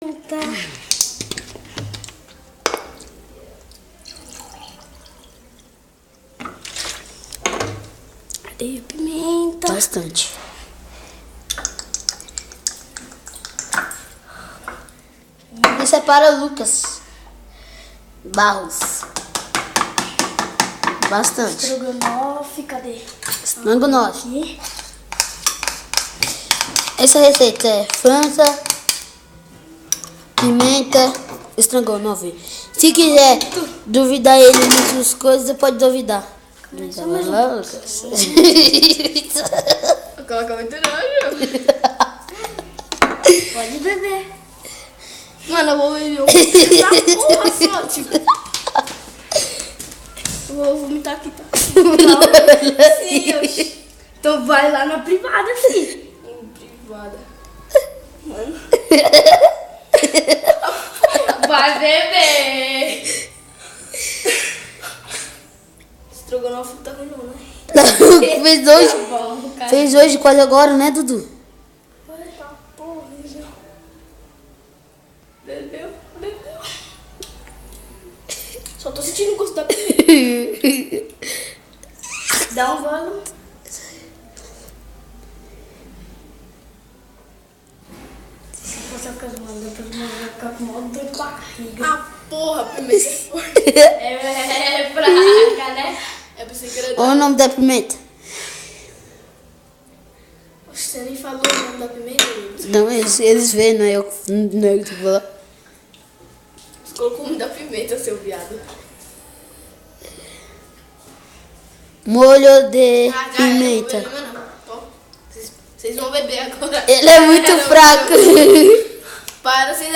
pimenta. Cadê a pimenta? Bastante. E separa o Lucas Barros. Bastante. Estrogonofe, cadê? Estrogonofe. Aqui. Essa receita é frança, pimenta, estrogonofe. Se quiser duvidar ele muitas coisas, você pode duvidar. Só mais um Vai, Lucas. Coloca muito nojo. Pode beber. Mano, eu vou beber essa porra só, tipo. Eu vou vomitar aqui, tá? Sim, oxi. Então vai lá na privada, filho. Privada. Mano. Vai beber. Estrogonofe tá ruim, não, né? Fez hoje. Bom, cara. Fez hoje quase agora, né, Dudu? Eita porra, já. Bebeu. Só tô sentindo o gosto da pimenta. Dá um gole. Se fosse a casmada, depois eu ia ficar com mó dor de barriga. Ah, porra, pimenta é forte. É praga, né? É pra você querer Olha o nome da pimenta. Você nem falou o nome da pimenta, Lucas. Não, eles veem, não é eu que vou lá. Você colocou o nome da pimenta, seu viado. Molho de Ah, já pimenta. eu não vou beber, não. Ó, vocês vão beber agora. Ele é muito fraco. Para, vocês